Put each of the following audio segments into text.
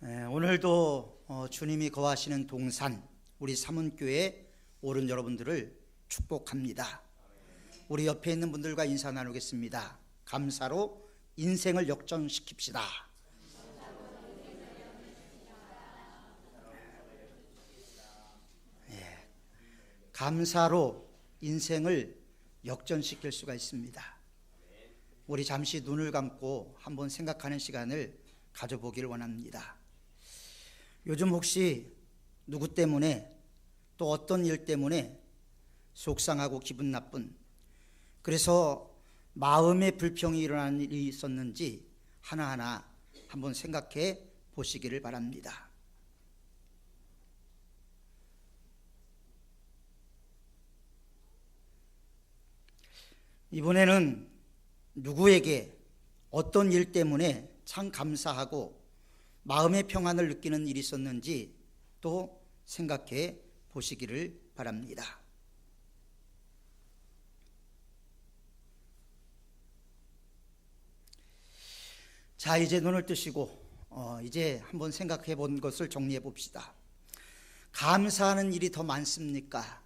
오늘도 주님이 거하시는 동산 우리 삼은교회 오른 여러분들을 축복합니다. 우리 옆에 있는 분들과 인사 나누겠습니다. 감사로 인생을 역전시킵시다. 감사로 인생을 역전시킬 수가 있습니다. 우리 잠시 눈을 감고 한번 생각하는 시간을 가져보기를 원합니다. 요즘 혹시 누구 때문에 또 어떤 일 때문에 속상하고 기분 나쁜, 그래서 마음의 불평이 일어나는 일이 있었는지 하나하나 한번 생각해 보시기를 바랍니다. 이번에는 누구에게 어떤 일 때문에 참 감사하고 마음의 평안을 느끼는 일이 있었는지 또 생각해 보시기를 바랍니다. 자, 이제 눈을 뜨시고 이제 한번 생각해 본 것을 정리해 봅시다. 감사하는 일이 더 많습니까?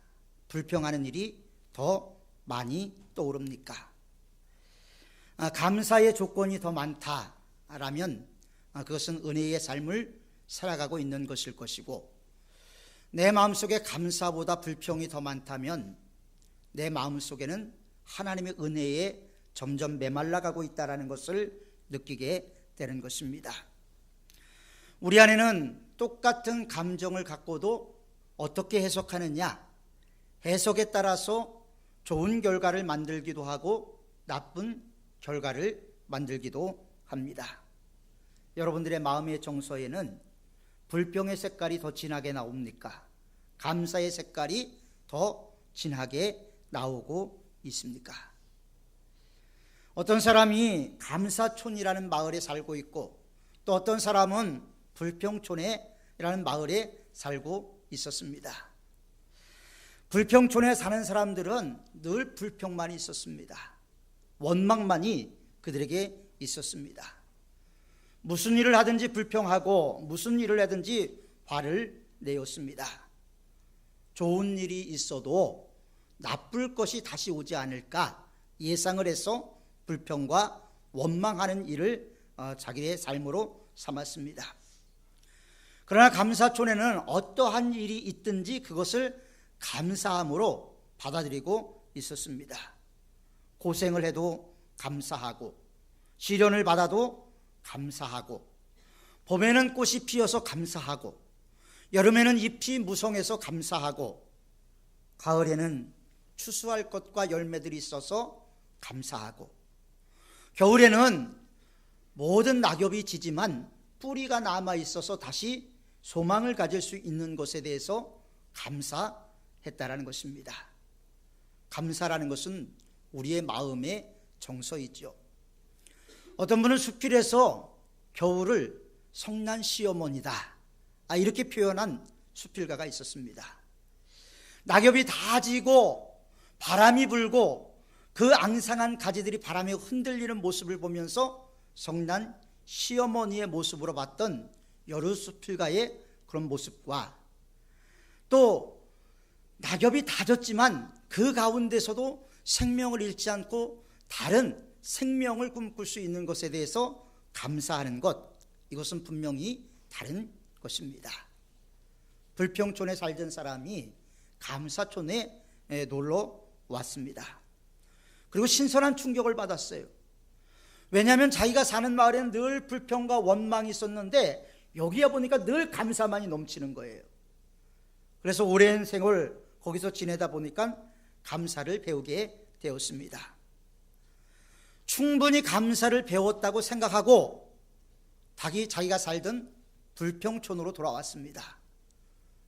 불평하는 일이 더 많이 떠오릅니까? 감사의 조건이 더 많다라면 그것은 은혜의 삶을 살아가고 있는 것일 것이고, 내 마음속에 감사보다 불평이 더 많다면 내 마음속에는 하나님의 은혜에 점점 메말라가고 있다는 것을 느끼게 되는 것입니다. 우리 안에는 똑같은 감정을 갖고도 어떻게 해석하느냐, 해석에 따라서 좋은 결과를 만들기도 하고 나쁜 결과를 만들기도 합니다. 여러분들의 마음의 정서에는 불평의 색깔이 더 진하게 나옵니까? 감사의 색깔이 더 진하게 나오고 있습니까? 어떤 사람이 감사촌이라는 마을에 살고 있고 또 어떤 사람은 불평촌이라는 마을에 살고 있었습니다. 불평촌에 사는 사람들은 늘 불평만이 있었습니다. 원망만이 그들에게 있었습니다. 무슨 일을 하든지 불평하고 무슨 일을 하든지 화를 내었습니다. 좋은 일이 있어도 나쁠 것이 다시 오지 않을까 예상을 해서 불평과 원망하는 일을 자기의 삶으로 삼았습니다. 그러나 감사촌에는 어떠한 일이 있든지 그것을 감사함으로 받아들이고 있었습니다. 고생을 해도 감사하고, 시련을 받아도 감사하고, 봄에는 꽃이 피어서 감사하고, 여름에는 잎이 무성해서 감사하고, 가을에는 추수할 것과 열매들이 있어서 감사하고, 겨울에는 모든 낙엽이 지지만 뿌리가 남아 있어서 다시 소망을 가질 수 있는 것에 대해서 감사했다라는 것입니다. 감사라는 것은 우리의 마음의 정서이죠. 어떤 분은 수필에서 겨울을 성난 시어머니다 이렇게 표현한 수필가가 있었습니다. 낙엽이 다 지고 바람이 불고 그 앙상한 가지들이 바람에 흔들리는 모습을 보면서 성난 시어머니의 모습으로 봤던 여러 수필가의 그런 모습과, 또 낙엽이 다 졌지만 그 가운데서도 생명을 잃지 않고 다른 생명을 꿈꿀 수 있는 것에 대해서 감사하는 것, 이것은 분명히 다른 것입니다. 불평촌에 살던 사람이 감사촌에 놀러 왔습니다. 그리고 신선한 충격을 받았어요. 왜냐하면 자기가 사는 마을에는 늘 불평과 원망이 있었는데 여기에 보니까 늘 감사만이 넘치는 거예요. 그래서 오랜 생을 거기서 지내다 보니까 감사를 배우게 되었습니다. 충분히 감사를 배웠다고 생각하고 자기가 살던 불평촌으로 돌아왔습니다.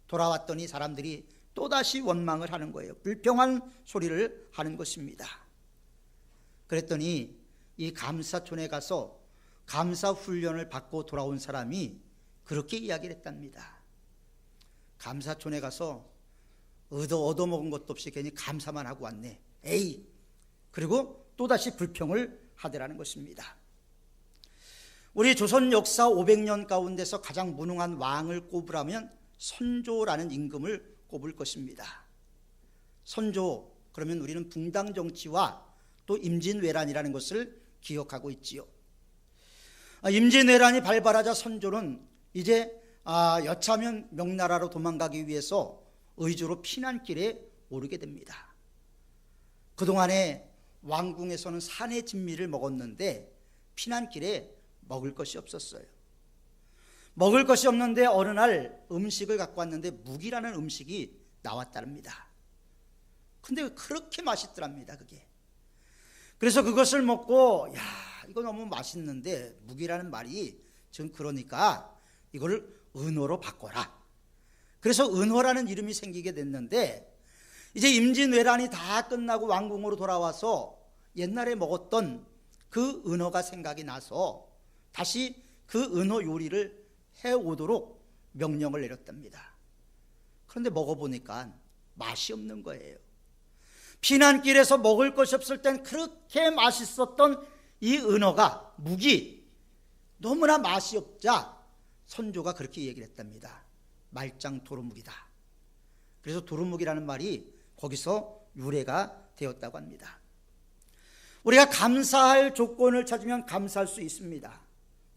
돌아왔더니 사람들이 또다시 원망을 하는 거예요. 불평한 소리를 하는 것입니다. 그랬더니 이 감사촌에 가서 감사 훈련을 받고 돌아온 사람이 그렇게 이야기를 했답니다. 감사촌에 가서 얻어먹은 것도 없이 괜히 감사만 하고 왔네. 에이! 그리고 또다시 불평을 하더라는 것입니다. 우리 조선 역사 500년 가운데서 가장 무능한 왕을 꼽으라면 선조라는 임금을 꼽을 것입니다. 선조, 그러면 우리는 붕당 정치와 또 임진왜란이라는 것을 기억하고 있지요. 임진왜란이 발발하자 선조는 이제 여차하면 명나라로 도망가기 위해서 의주로 피난길에 오르게 됩니다. 그동안에 왕궁에서는 산의 진미를 먹었는데 피난길에 먹을 것이 없었어요. 먹을 것이 없는데 어느 날 음식을 갖고 왔는데 묵이라는 음식이 나왔답니다. 근데 그렇게 맛있더랍니다, 그게. 그래서 그것을 먹고 이거 너무 맛있는데 묵이라는 말이 지금 그러니까 이거를 은호로 바꿔라. 그래서 은호라는 이름이 생기게 됐는데 이제 임진왜란이 다 끝나고 왕궁으로 돌아와서 옛날에 먹었던 그 은어가 생각이 나서 다시 그 은어 요리를 해오도록 명령을 내렸답니다. 그런데 먹어보니까 맛이 없는 거예요. 피난길에서 먹을 것이 없을 땐 그렇게 맛있었던 이 은어가, 묵이 너무나 맛이 없자 선조가 그렇게 얘기를 했답니다. 말짱 도루묵이다. 그래서 도루묵이라는 말이 거기서 유래가 되었다고 합니다. 우리가 감사할 조건을 찾으면 감사할 수 있습니다.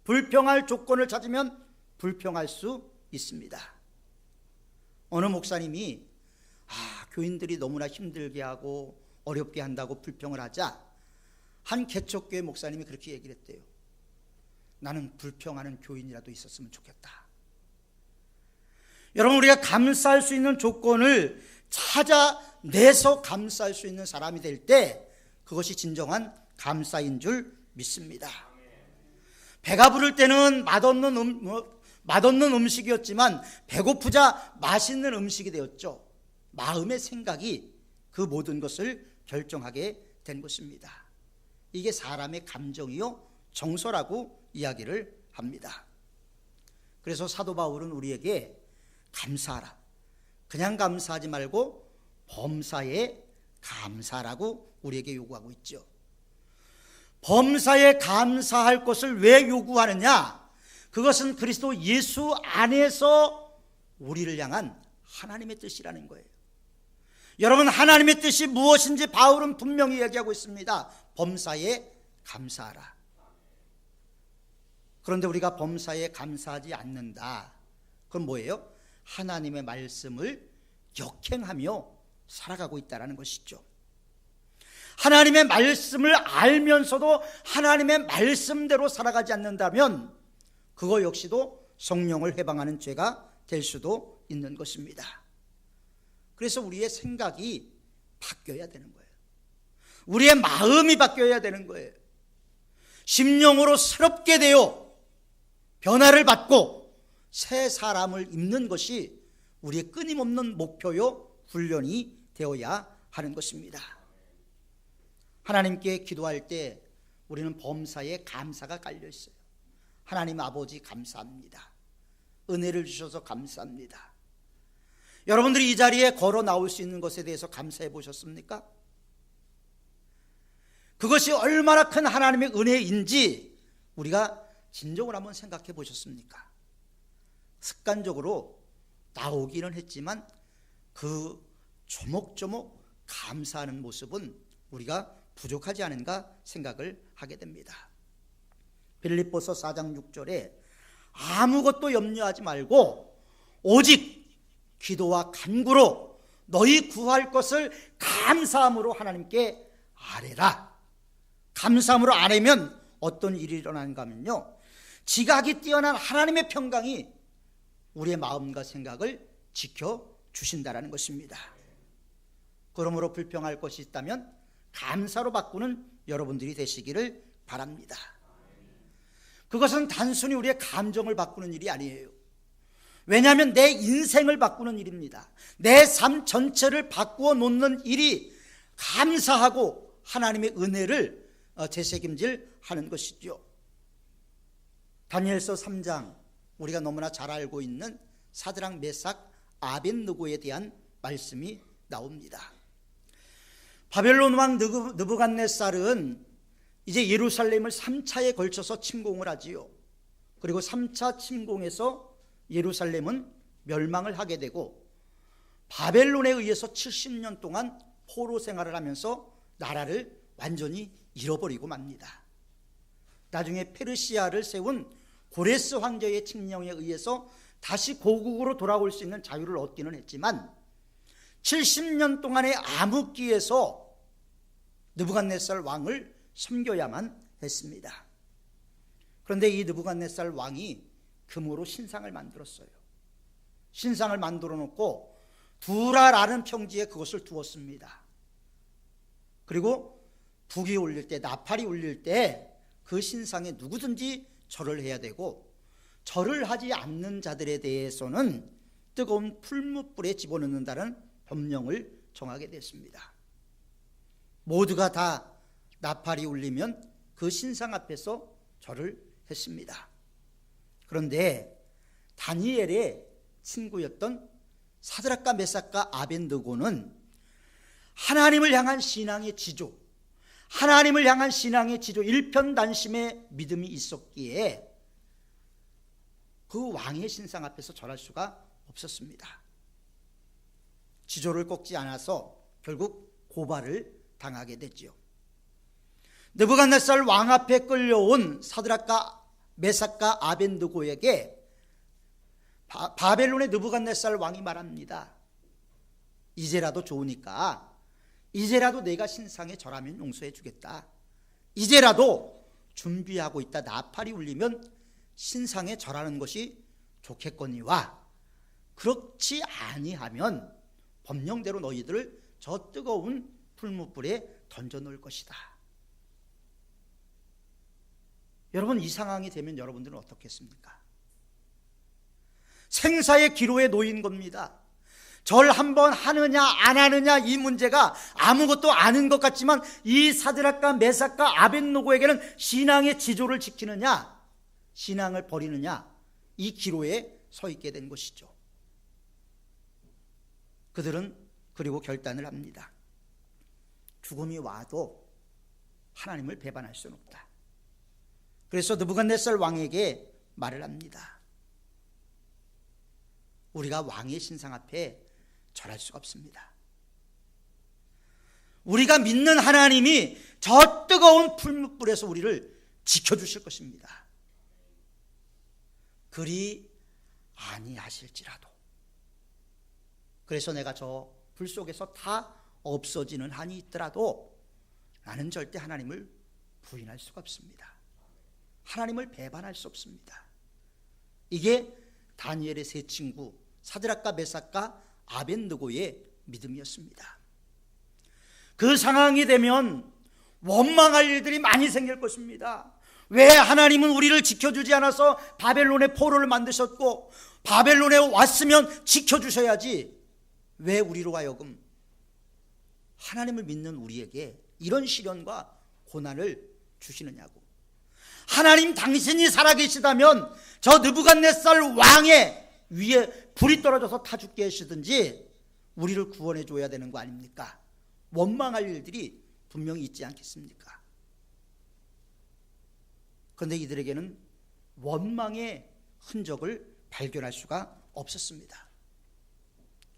불평할 조건을 찾으면 불평할 수 있습니다. 어느 목사님이 교인들이 너무나 힘들게 하고 어렵게 한다고 불평을 하자 한 개척교회 목사님이 그렇게 얘기를 했대요. 나는 불평하는 교인이라도 있었으면 좋겠다. 여러분, 우리가 감사할 수 있는 조건을 찾아내서 감사할 수 있는 사람이 될 때 그것이 진정한 감사인 줄 믿습니다. 배가 부를 때는 맛없는 음식이었지만 배고프자 맛있는 음식이 되었죠. 마음의 생각이 그 모든 것을 결정하게 된 것입니다. 이게 사람의 감정이요 정서라고 이야기를 합니다. 그래서 사도 바울은 우리에게 감사하라, 그냥 감사하지 말고 범사에 감사라고 우리에게 요구하고 있죠. 범사에 감사할 것을 왜 요구하느냐? 그것은 그리스도 예수 안에서 우리를 향한 하나님의 뜻이라는 거예요. 여러분, 하나님의 뜻이 무엇인지 바울은 분명히 얘기하고 있습니다. 범사에 감사하라. 그런데 우리가 범사에 감사하지 않는다. 그건 뭐예요? 하나님의 말씀을 역행하며 살아가고 있다는 것이죠. 하나님의 말씀을 알면서도 하나님의 말씀대로 살아가지 않는다면 그거 역시도 성령을 해방하는 죄가 될 수도 있는 것입니다. 그래서 우리의 생각이 바뀌어야 되는 거예요. 우리의 마음이 바뀌어야 되는 거예요. 심령으로 새롭게 되어 변화를 받고 새 사람을 입는 것이 우리의 끊임없는 목표요 훈련이 되어야 하는 것입니다. 하나님께 기도할 때 우리는 범사에 감사가 깔려 있어요. 하나님 아버지 감사합니다. 은혜를 주셔서 감사합니다. 여러분들이 이 자리에 걸어 나올 수 있는 것에 대해서 감사해 보셨습니까? 그것이 얼마나 큰 하나님의 은혜인지 우리가 진정으로 한번 생각해 보셨습니까? 습관적으로 나오기는 했지만 그 조목조목 감사하는 모습은 우리가 부족하지 않은가 생각을 하게 됩니다. 빌립보서 4장 6절에 아무것도 염려하지 말고 오직 기도와 간구로 너희 구할 것을 감사함으로 하나님께 아뢰라. 감사함으로 아뢰면 어떤 일이 일어나는가 하면요, 지각이 뛰어난 하나님의 평강이 우리의 마음과 생각을 지켜주신다는 것입니다. 그러므로 불평할 것이 있다면 감사로 바꾸는 여러분들이 되시기를 바랍니다. 그것은 단순히 우리의 감정을 바꾸는 일이 아니에요. 왜냐하면 내 인생을 바꾸는 일입니다. 내 삶 전체를 바꾸어 놓는 일이 감사하고 하나님의 은혜를 되새김질 하는 것이죠. 다니엘서 3장, 우리가 너무나 잘 알고 있는 사드락 메삭 아벳느고에 대한 말씀이 나옵니다. 바벨론 왕 느부갓네살은 이제 예루살렘을 3차에 걸쳐서 침공을 하지요. 그리고 3차 침공에서 예루살렘은 멸망을 하게 되고 바벨론에 의해서 70년 동안 포로 생활을 하면서 나라를 완전히 잃어버리고 맙니다. 나중에 페르시아를 세운 고레스 황제의 칙령에 의해서 다시 고국으로 돌아올 수 있는 자유를 얻기는 했지만 70년 동안의 암흑기에서 느부갓네살 왕을 섬겨야만 했습니다. 그런데 이 느부갓네살 왕이 금으로 신상을 만들었어요. 신상을 만들어 놓고 두라라는 평지에 그것을 두었습니다. 그리고 북이 울릴 때, 나팔이 울릴 때 그 신상에 누구든지 절을 해야 되고, 절을 하지 않는 자들에 대해서는 뜨거운 풀무불에 집어넣는다는 법령을 정하게 됐습니다. 모두가 다 나팔이 울리면 그 신상 앞에서 절을 했습니다. 그런데 다니엘의 친구였던 사드락과 메삭과 아벤느고는 하나님을 향한 신앙의 지조, 하나님을 향한 신앙의 지조, 일편단심의 믿음이 있었기에 그 왕의 신상 앞에서 절할 수가 없었습니다. 지조를 꺾지 않아서 결국 고발을 당하게 됐죠. 느부갓네살 왕 앞에 끌려온 사드락과 메삭과 아벤느고에게 바벨론의 느부갓네살 왕이 말합니다. 이제라도 좋으니까, 이제라도 내가 신상에 절하면 용서해 주겠다. 이제라도 준비하고 있다. 나팔이 울리면 신상에 절하는 것이 좋겠거니와, 그렇지 아니하면 법령대로 너희들을 저 뜨거운 풀무불에 던져 놓을 것이다. 여러분, 이 상황이 되면 여러분들은 어떻겠습니까? 생사의 기로에 놓인 겁니다. 절 한번 하느냐 안 하느냐 이 문제가 아무것도 아닌 것 같지만 이 사드락과 메삭과 아벤느고에게는 신앙의 지조를 지키느냐 신앙을 버리느냐, 이 기로에 서 있게 된 것이죠. 그들은 그리고 결단을 합니다. 죽음이 와도 하나님을 배반할 수는 없다. 그래서 느부갓네살 왕에게 말을 합니다. 우리가 왕의 신상 앞에 절할 수가 없습니다. 우리가 믿는 하나님이 저 뜨거운 풀무불에서 우리를 지켜주실 것입니다. 그리 아니하실지라도. 그래서 내가 저 불 속에서 다 없어지는 한이 있더라도 나는 절대 하나님을 부인할 수가 없습니다. 하나님을 배반할 수 없습니다. 이게 다니엘의 세 친구 사드락과 메삭과 아벤느고의 믿음이었습니다. 그 상황이 되면 원망할 일들이 많이 생길 것입니다. 왜 하나님은 우리를 지켜주지 않아서 바벨론의 포로를 만드셨고, 바벨론에 왔으면 지켜주셔야지 왜 우리로 하여금 하나님을 믿는 우리에게 이런 시련과 고난을 주시느냐고. 하나님 당신이 살아계시다면 저 느부갓네살 왕의 위에 불이 떨어져서 타 죽게 하시든지 우리를 구원해 줘야 되는 거 아닙니까? 원망할 일들이 분명히 있지 않겠습니까? 그런데 이들에게는 원망의 흔적을 발견할 수가 없었습니다.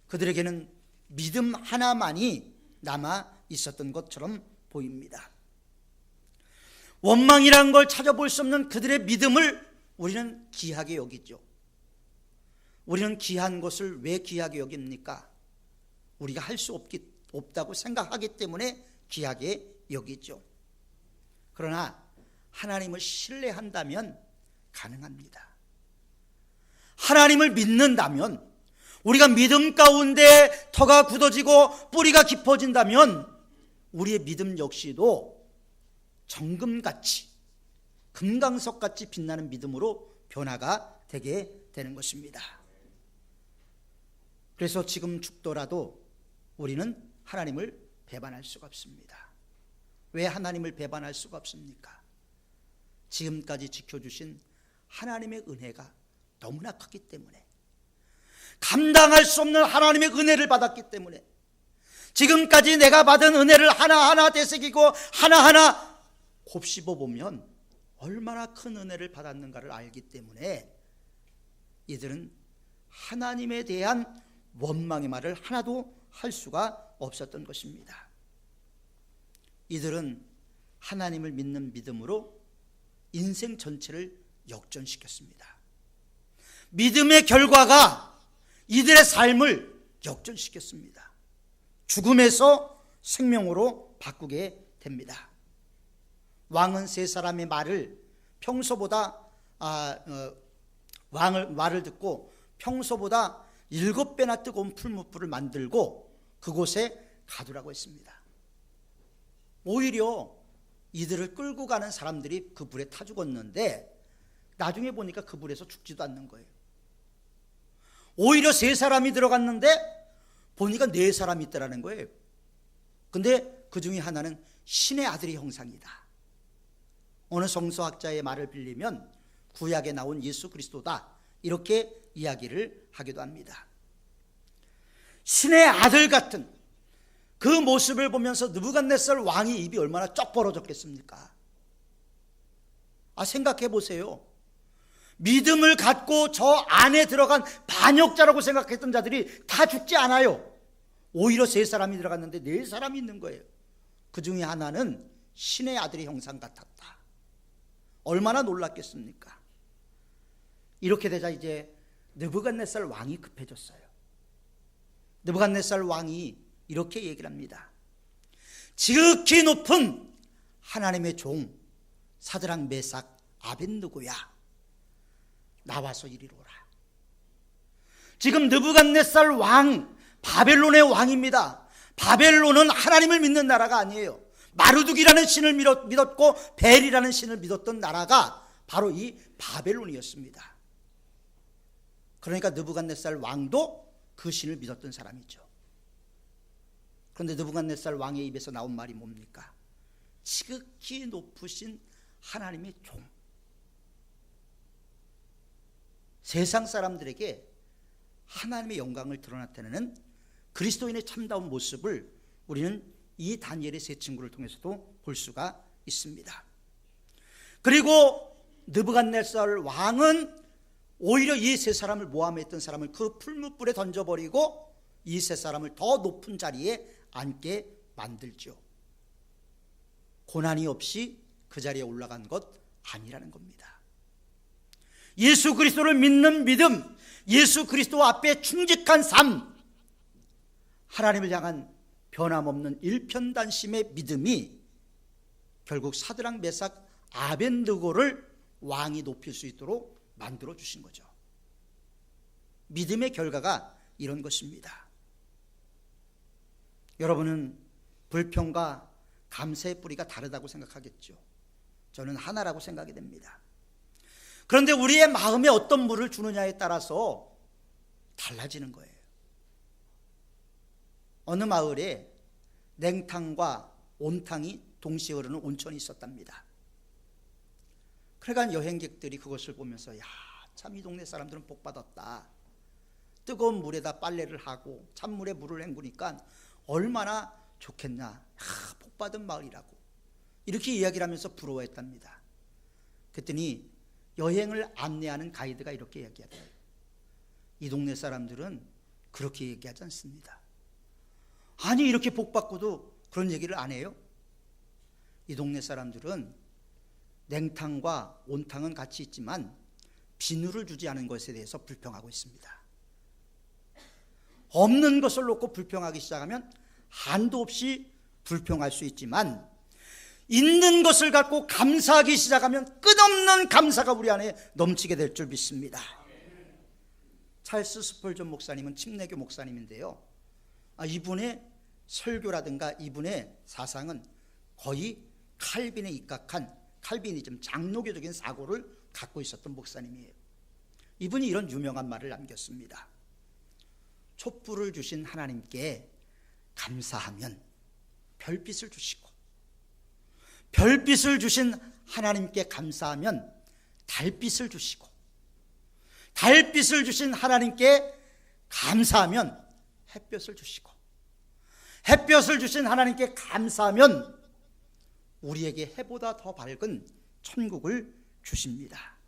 그들에게는 믿음 하나만이 남아 있었던 것처럼 보입니다. 원망이란 걸 찾아볼 수 없는 그들의 믿음을 우리는 귀하게 여기죠. 우리는 귀한 것을 왜 귀하게 여깁니까? 우리가 할 수 없다고 생각하기 때문에 귀하게 여기죠. 그러나 하나님을 신뢰한다면 가능합니다. 하나님을 믿는다면, 우리가 믿음 가운데 터가 굳어지고 뿌리가 깊어진다면 우리의 믿음 역시도 정금같이, 금강석같이 빛나는 믿음으로 변화가 되게 되는 것입니다. 그래서 지금 죽더라도 우리는 하나님을 배반할 수가 없습니다. 왜 하나님을 배반할 수가 없습니까? 지금까지 지켜주신 하나님의 은혜가 너무나 크기 때문에, 감당할 수 없는 하나님의 은혜를 받았기 때문에, 지금까지 내가 받은 은혜를 하나하나 되새기고 하나하나 곱씹어 보면 얼마나 큰 은혜를 받았는가를 알기 때문에 이들은 하나님에 대한 원망의 말을 하나도 할 수가 없었던 것입니다. 이들은 하나님을 믿는 믿음으로 인생 전체를 역전시켰습니다. 믿음의 결과가 이들의 삶을 역전시켰습니다. 죽음에서 생명으로 바꾸게 됩니다. 왕은 세 사람의 말을 평소보다 말을 듣고 평소보다 7배나 뜨거운 풀무불을 만들고 그곳에 가두라고 했습니다. 오히려 이들을 끌고 가는 사람들이 그 불에 타 죽었는데 나중에 보니까 그 불에서 죽지도 않는 거예요. 오히려 3사람이 들어갔는데 보니까 4사람이 있더라는 거예요. 근데 그 중에 하나는 신의 아들의 형상이다. 어느 성서학자의 말을 빌리면 구약에 나온 예수 그리스도다, 이렇게 이야기를 하기도 합니다. 신의 아들 같은 그 모습을 보면서 느부갓네살 왕이 입이 얼마나 쩍 벌어졌겠습니까? 생각해 보세요. 믿음을 갖고 저 안에 들어간 반역자라고 생각했던 자들이 다 죽지 않아요. 오히려 3사람이 들어갔는데 4사람이 있는 거예요. 그 중에 하나는 신의 아들의 형상 같았다. 얼마나 놀랐겠습니까? 이렇게 되자 이제 느부갓네살 왕이 급해졌어요. 느부갓네살 왕이 이렇게 얘기를 합니다. 지극히 높은 하나님의 종 사드락 메삭 아벳느고야, 나와서 이리로 오라. 지금 느부갓네살 왕, 바벨론의 왕입니다. 바벨론은 하나님을 믿는 나라가 아니에요. 마르둑이라는 신을 믿었고 벨이라는 신을 믿었던 나라가 바로 이 바벨론이었습니다. 그러니까 느부갓네살 왕도 그 신을 믿었던 사람이죠. 그런데 느부갓네살 왕의 입에서 나온 말이 뭡니까? 지극히 높으신 하나님의 종. 세상 사람들에게 하나님의 영광을 드러나타내는 그리스도인의 참다운 모습을 우리는 이 다니엘의 3친구를 통해서도 볼 수가 있습니다. 그리고 느부갓네살 왕은 오히려 이 3사람을 모함했던 사람을 그 풀무불에 던져버리고 이 3사람을 더 높은 자리에 앉게 만들죠. 고난이 없이 그 자리에 올라간 것 아니라는 겁니다. 예수 그리스도를 믿는 믿음, 예수 그리스도 앞에 충직한 삶, 하나님을 향한 변함없는 일편단심의 믿음이 결국 사드락 메삭 아벳느고를 왕이 높일 수 있도록 만들어 주신 거죠. 믿음의 결과가 이런 것입니다. 여러분은 불평과 감사의 뿌리가 다르다고 생각하겠죠. 저는 하나라고 생각이 됩니다. 그런데 우리의 마음에 어떤 물을 주느냐에 따라서 달라지는 거예요. 어느 마을에 냉탕과 온탕이 동시에 흐르는 온천이 있었답니다. 그러니까 여행객들이 그것을 보면서 참 이 동네 사람들은 복 받았다. 뜨거운 물에다 빨래를 하고 찬물에 물을 헹구니까 얼마나 좋겠나. 복 받은 마을이라고 이렇게 이야기를 하면서 부러워했답니다. 그랬더니 여행을 안내하는 가이드가 이렇게 얘기하더라고요. 이 동네 사람들은 그렇게 얘기하지 않습니다. 아니, 이렇게 복 받고도 그런 얘기를 안 해요? 이 동네 사람들은 냉탕과 온탕은 같이 있지만 비누를 주지 않은 것에 대해서 불평하고 있습니다. 없는 것을 놓고 불평하기 시작하면 한도 없이 불평할 수 있지만 있는 것을 갖고 감사하기 시작하면 끝없는 감사가 우리 안에 넘치게 될 줄 믿습니다. 찰스 스펄전 목사님은 침례교 목사님인데요. 이분의 설교라든가 이분의 사상은 거의 칼빈에 입각한 칼비니즘, 장로교적인 사고를 갖고 있었던 목사님이에요. 이분이 이런 유명한 말을 남겼습니다. 촛불을 주신 하나님께 감사하면 별빛을 주시고, 별빛을 주신 하나님께 감사하면 달빛을 주시고, 달빛을 주신 하나님께 감사하면 햇볕을 주시고, 햇볕을 주신 하나님께 감사하면 우리에게 해보다 더 밝은 천국을 주십니다.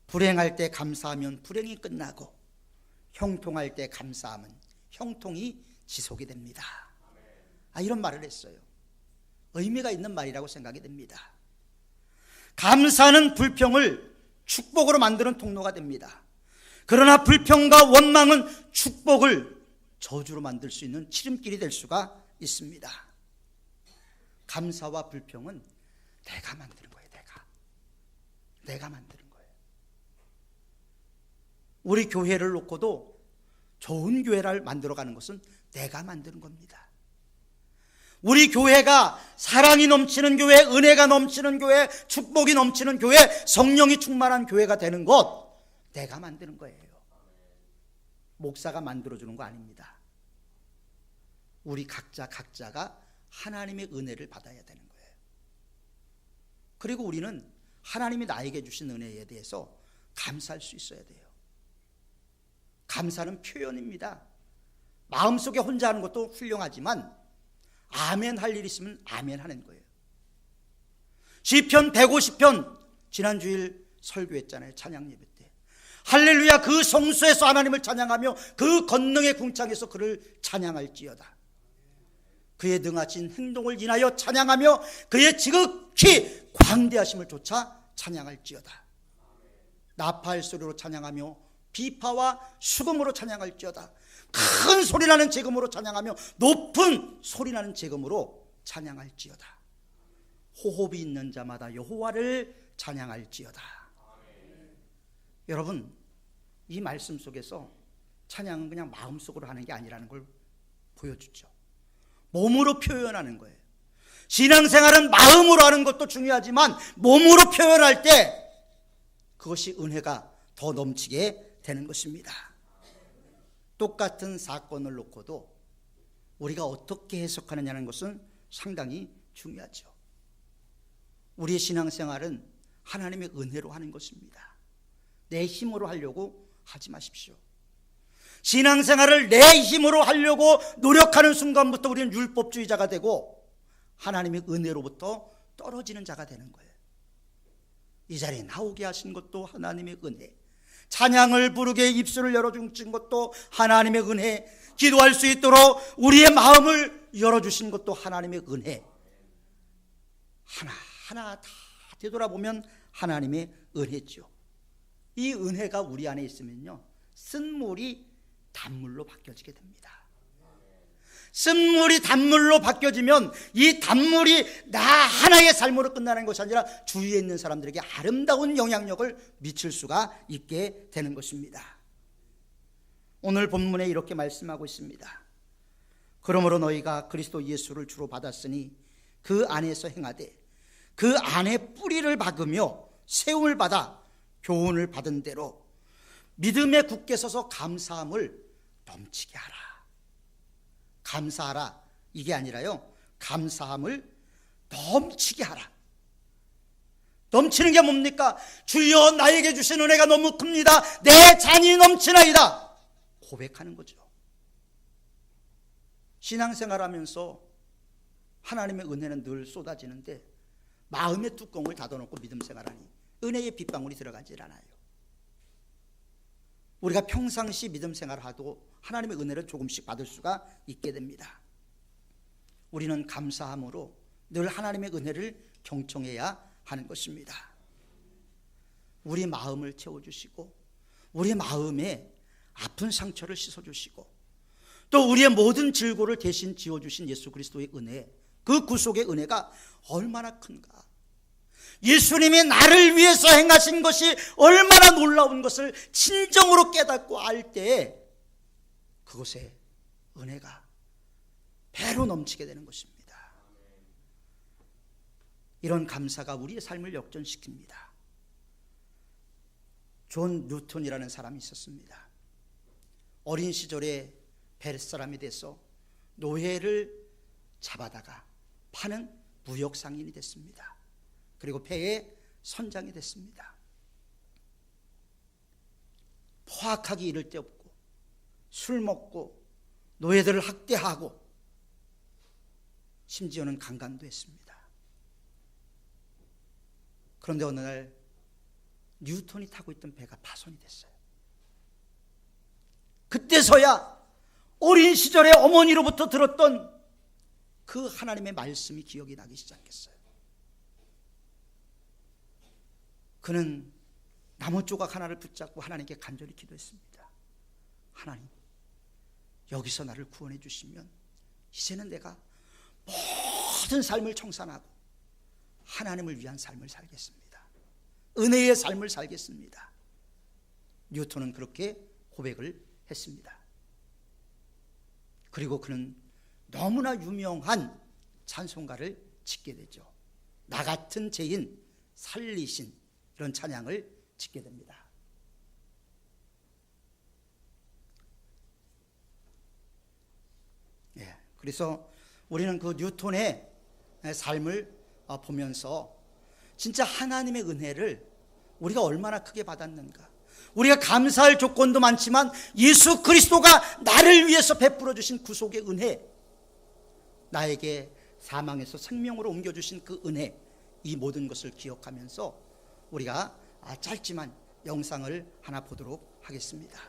불행할 때 감사하면 불행이 끝나고 형통할 때 감사하면 형통이 지속이 됩니다. 이런 말을 했어요. 의미가 있는 말이라고 생각이 됩니다. 감사는 불평을 축복으로 만드는 통로가 됩니다. 그러나 불평과 원망은 축복을 저주로 만들 수 있는 지름길이 될 수가 있습니다. 감사와 불평은 내가 만드는 거예요. 내가 만드는 거예요. 우리 교회를 놓고도 좋은 교회를 만들어가는 것은 내가 만드는 겁니다. 우리 교회가 사랑이 넘치는 교회, 은혜가 넘치는 교회, 축복이 넘치는 교회, 성령이 충만한 교회가 되는 것, 내가 만드는 거예요. 목사가 만들어주는 거 아닙니다. 우리 각자가 하나님의 은혜를 받아야 되는 거예요. 그리고 우리는 하나님이 나에게 주신 은혜에 대해서 감사할 수 있어야 돼요. 감사는 표현입니다. 마음속에 혼자 하는 것도 훌륭하지만 아멘 할 일 있으면 아멘 하는 거예요. 시편 150편 지난주일 설교했잖아요. 찬양 예배 때 할렐루야 그 성소에서 하나님을 찬양하며 그 권능의 궁창에서 그를 찬양할지어다. 그의 능하신 행동을 인하여 찬양하며 그의 지극히 광대하심을 쫓아 찬양할지어다. 나팔 소리로 찬양하며 비파와 수금으로 찬양할지어다. 큰 소리나는 재금으로 찬양하며 높은 소리나는 재금으로 찬양할지어다. 호흡이 있는 자마다 여호와를 찬양할지어다. 여러분, 이 말씀 속에서 찬양은 그냥 마음속으로 하는 게 아니라는 걸 보여주죠. 몸으로 표현하는 거예요. 신앙생활은 마음으로 하는 것도 중요하지만 몸으로 표현할 때 그것이 은혜가 더 넘치게 되는 것입니다. 똑같은 사건을 놓고도 우리가 어떻게 해석하느냐는 것은 상당히 중요하죠. 우리의 신앙생활은 하나님의 은혜로 하는 것입니다. 내 힘으로 하려고 하지 마십시오. 신앙생활을 내 힘으로 하려고 노력하는 순간부터 우리는 율법주의자가 되고 하나님의 은혜로부터 떨어지는 자가 되는 거예요. 이 자리에 나오게 하신 것도 하나님의 은혜, 찬양을 부르게 입술을 열어주신 것도 하나님의 은혜, 기도할 수 있도록 우리의 마음을 열어주신 것도 하나님의 은혜, 하나하나 다 되돌아보면 하나님의 은혜죠. 이 은혜가 우리 안에 있으면요, 쓴물이 단물로 바뀌어지게 됩니다. 쓴물이 단물로 바뀌어지면 이 단물이 나 하나의 삶으로 끝나는 것이 아니라 주위에 있는 사람들에게 아름다운 영향력을 미칠 수가 있게 되는 것입니다. 오늘 본문에 이렇게 말씀하고 있습니다. 그러므로 너희가 그리스도 예수를 주로 받았으니 그 안에서 행하되 그 안에 뿌리를 박으며 세움을 받아 교훈을 받은 대로 믿음에 굳게 서서 감사함을 넘치게 하라. 감사하라 이게 아니라요, 감사함을 넘치게 하라. 넘치는 게 뭡니까? 주여 나에게 주신 은혜가 너무 큽니다. 내 잔이 넘치나이다 고백하는 거죠. 신앙생활하면서 하나님의 은혜는 늘 쏟아지는데 마음의 뚜껑을 닫아놓고 믿음 생활하니 은혜의 빗방울이 들어가질 않아요. 우리가 평상시 믿음 생활하도 하나님의 은혜를 조금씩 받을 수가 있게 됩니다. 우리는 감사함으로 늘 하나님의 은혜를 경청해야 하는 것입니다. 우리 마음을 채워주시고 우리 마음에 아픈 상처를 씻어주시고 또 우리의 모든 질고를 대신 지어주신 예수 그리스도의 은혜, 그 구속의 은혜가 얼마나 큰가. 예수님이 나를 위해서 행하신 것이 얼마나 놀라운 것을 진정으로 깨닫고 알 때 그것에 은혜가 배로 넘치게 되는 것입니다. 이런 감사가 우리의 삶을 역전시킵니다. 존 뉴턴이라는 사람이 있었습니다. 어린 시절에 뱃사람이 돼서 노예를 잡아다가 파는 무역상인이 됐습니다. 그리고 폐의 선장이 됐습니다. 포악하기 이를 데 없고 술 먹고 노예들을 학대하고 심지어는 강간도 했습니다. 그런데 어느 날 뉴턴이 타고 있던 배가 파손이 됐어요. 그때서야 어린 시절에 어머니로부터 들었던 그 하나님의 말씀이 기억이 나기 시작했어요. 그는 나무 조각 하나를 붙잡고 하나님께 간절히 기도했습니다. 하나님, 여기서 나를 구원해 주시면 이제는 내가 모든 삶을 청산하고 하나님을 위한 삶을 살겠습니다. 은혜의 삶을 살겠습니다. 뉴턴은 그렇게 고백을 했습니다. 그리고 그는 너무나 유명한 찬송가를 짓게 되죠. 나 같은 죄인 살리신, 이런 찬양을 짓게 됩니다. 그래서 우리는 그 뉴턴의 삶을 보면서 진짜 하나님의 은혜를 우리가 얼마나 크게 받았는가. 우리가 감사할 조건도 많지만 예수 그리스도가 나를 위해서 베풀어 주신 구속의 은혜, 나에게 사망에서 생명으로 옮겨주신 그 은혜, 이 모든 것을 기억하면서 우리가 짧지만 영상을 하나 보도록 하겠습니다.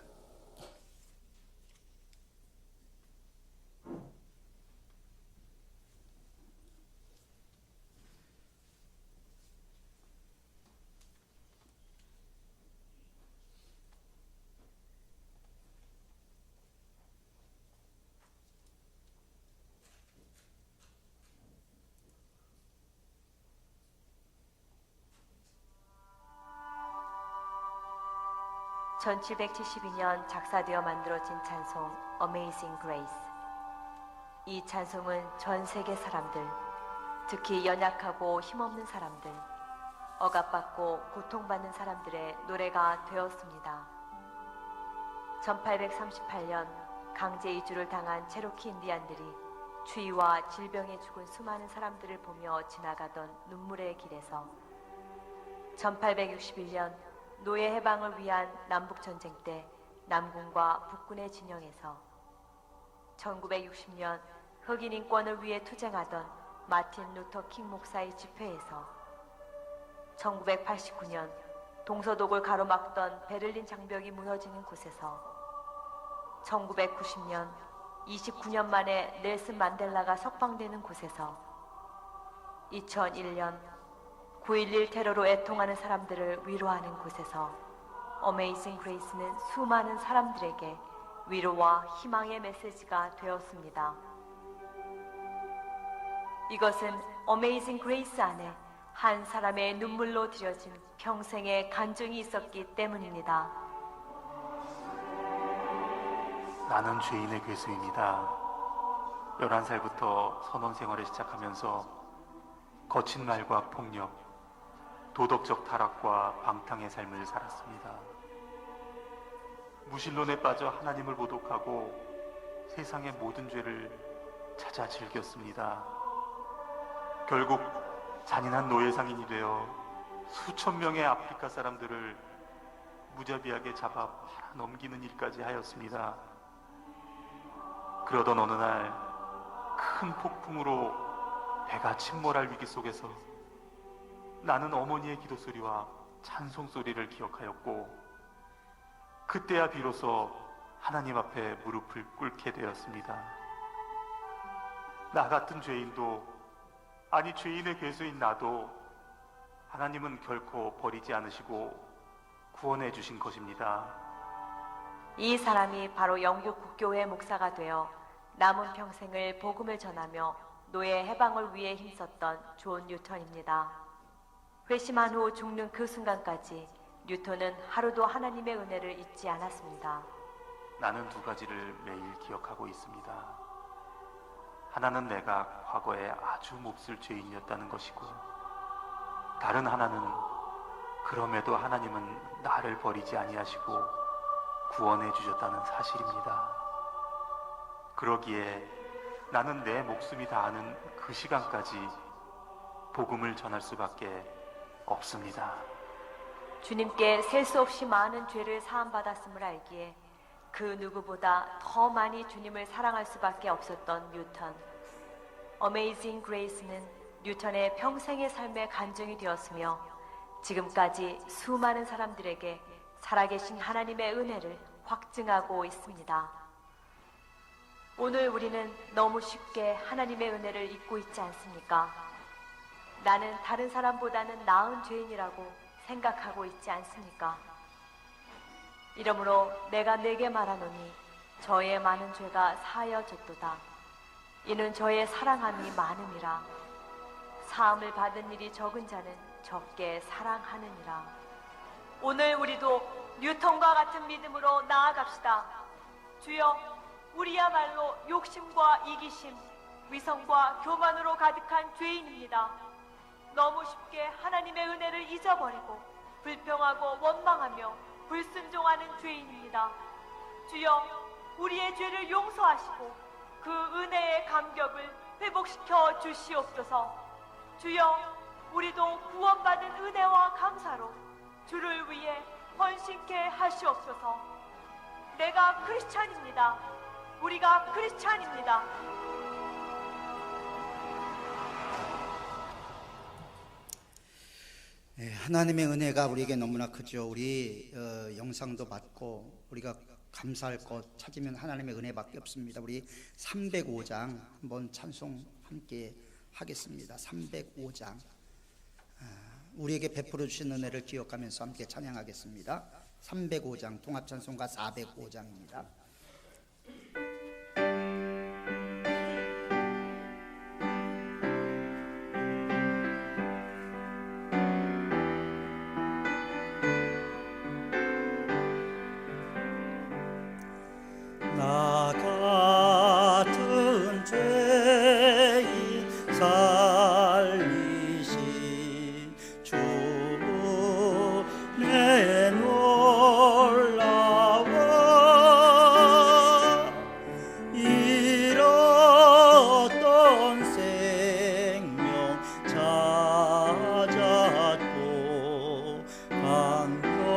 (1772년) 작사되어 만들어진 찬송 Amazing Grace. 이 찬송은 전 세계 사람들, 특히 연약하고 힘없는 사람들, 억압받고 고통받는 사람들의 노래가 되었습니다. 1838년 강제 이주를 당한 체로키 인디안들이 추위와 질병에 죽은 수많은 사람들을 보며 지나가던 눈물의 길에서, 1861년 노예 해방을 위한 남북전쟁 때 남군과 북군의 진영에서, 1960년 흑인 인권을 위해 투쟁하던 마틴 루터 킹 목사의 집회에서, 1989년 동서독을 가로막던 베를린 장벽이 무너지는 곳에서, 1990년 29년 만에 넬슨 만델라가 석방되는 곳에서, 2001년 9.11 테러로 애통하는 사람들을 위로하는 곳에서 어메이징 그레이스는 수많은 사람들에게 위로와 희망의 메시지가 되었습니다. 이것은 어메이징 그레이스 안에 한 사람의 눈물로 드려진 평생의 간증이 있었기 때문입니다. 나는 죄인의 괴수입니다. 11살부터 선원 생활을 시작하면서 거친 말과 폭력, 도덕적 타락과 방탕의 삶을 살았습니다. 무신론에 빠져 하나님을 모독하고 세상의 모든 죄를 찾아 즐겼습니다. 결국 잔인한 노예상인이 되어 수천 명의 아프리카 사람들을 무자비하게 잡아 팔아넘기는 일까지 하였습니다. 그러던 어느 날 큰 폭풍으로 배가 침몰할 위기 속에서 나는 어머니의 기도 소리와 찬송 소리를 기억하였고, 그때야 비로소 하나님 앞에 무릎을 꿇게 되었습니다. 나 같은 죄인도, 아니 죄인의 괴수인 나도 하나님은 결코 버리지 않으시고 구원해 주신 것입니다. 이 사람이 바로 영국 국교회 목사가 되어 남은 평생을 복음을 전하며 노예 해방을 위해 힘썼던 존 뉴턴입니다. 회심한 후 죽는 그 순간까지 뉴턴은 하루도 하나님의 은혜를 잊지 않았습니다. 나는 두 가지를 매일 기억하고 있습니다. 하나는 내가 과거에 아주 몹쓸 죄인이었다는 것이고, 다른 하나는 그럼에도 하나님은 나를 버리지 아니하시고 구원해 주셨다는 사실입니다. 그러기에 나는 내 목숨이 다하는 그 시간까지 복음을 전할 수밖에 없습니다. 주님께 셀 수 없이 많은 죄를 사함받았음을 알기에 그 누구보다 더 많이 주님을 사랑할 수밖에 없었던 뉴턴. 어메이징 그레이스는 뉴턴의 평생의 삶의 간증이 되었으며 지금까지 수많은 사람들에게 살아계신 하나님의 은혜를 확증하고 있습니다. 오늘 우리는 너무 쉽게 하나님의 은혜를 잊고 있지 않습니까? 나는 다른 사람보다는 나은 죄인이라고 생각하고 있지 않습니까? 이러므로 내가 네게 말하노니 저의 많은 죄가 사하여졌도다. 이는 저의 사랑함이 많음이라. 사함을 받은 일이 적은 자는 적게 사랑하느니라. 오늘 우리도 뉴턴과 같은 믿음으로 나아갑시다. 주여, 우리야말로 욕심과 이기심, 위선과 교만으로 가득한 죄인입니다. 너무 쉽게 하나님의 은혜를 잊어버리고 불평하고 원망하며 불순종하는 죄인입니다. 주여, 우리의 죄를 용서하시고 그 은혜의 감격을 회복시켜 주시옵소서. 주여, 우리도 구원받은 은혜와 감사로 주를 위해 헌신케 하시옵소서. 내가 크리스찬입니다. 우리가 크리스찬입니다. 네, 하나님의 은혜가 우리에게 너무나 크죠. 우리 영상도 받고 우리가 감사할 것 찾으면 하나님의 은혜밖에 없습니다. 우리 305장 한번 찬송 함께 하겠습니다. 305장 우리에게 베풀어 주신 은혜를 기억하면서 함께 찬양하겠습니다. 305장 통합찬송가 405장입니다. 나 같은 죄인 살리신 주 내 놀라워 잃었던 생명 찾았고 감격을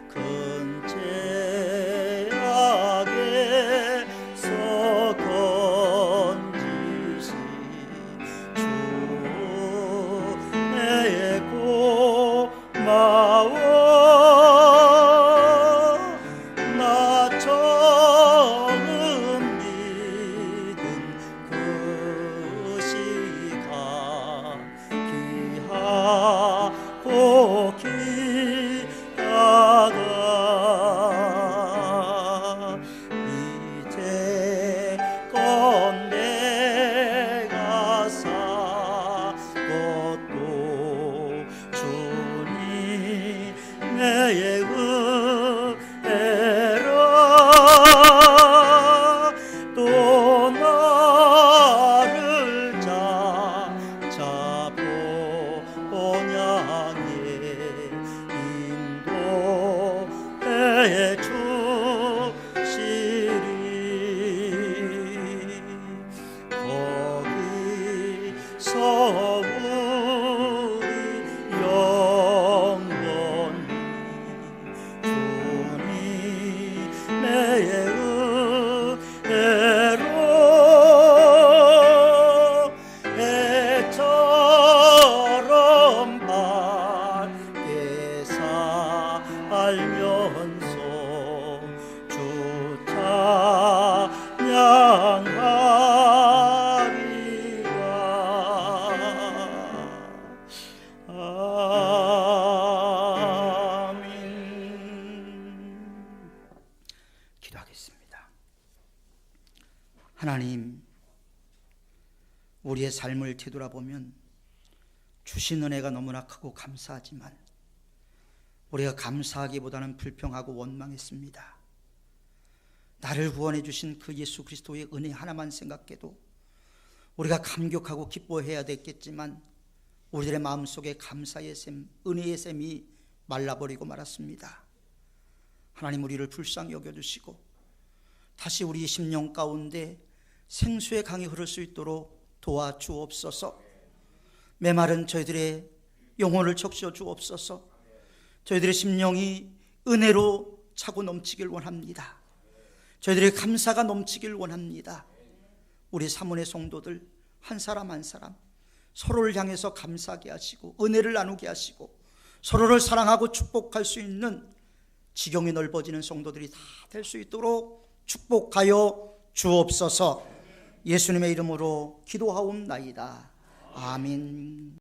큰 죄악에서 건지신 주 내 고마워. 나 처음 믿은 그 시간 귀하고 귀하다. 이제껏 내가 산 것도 주님 내 은혜라. 또 나를 찾아보냐니 인도해 주시리. 거기서 우리 영원히 주님의 은혜로 해처럼 밝게 살면서 주 찬양하리라. 아멘. 기도하겠습니다. 하나님, 우리의 삶을 뒤돌아보면 주신 은혜가 너무나 크고 감사하지만 우리가 감사하기보다는 불평하고 원망했습니다. 나를 구원해 주신 그 예수 그리스도의 은혜 하나만 생각해도 우리가 감격하고 기뻐해야 됐겠지만 우리들의 마음속에 감사의 샘, 은혜의 샘이 말라버리고 말았습니다. 하나님, 우리를 불쌍히 여겨주시고 다시 우리 심령 가운데 생수의 강이 흐를 수 있도록 도와주옵소서. 메마른 저희들의 영혼을 적셔 주옵소서. 저희들의 심령이 은혜로 차고 넘치길 원합니다. 저희들의 감사가 넘치길 원합니다. 우리 사문의 성도들 한 사람 한 사람 서로를 향해서 감사하게 하시고 은혜를 나누게 하시고 서로를 사랑하고 축복할 수 있는 지경이 넓어지는 성도들이 다 될 수 있도록 축복하여 주옵소서. 예수님의 이름으로 기도하옵나이다. 아멘.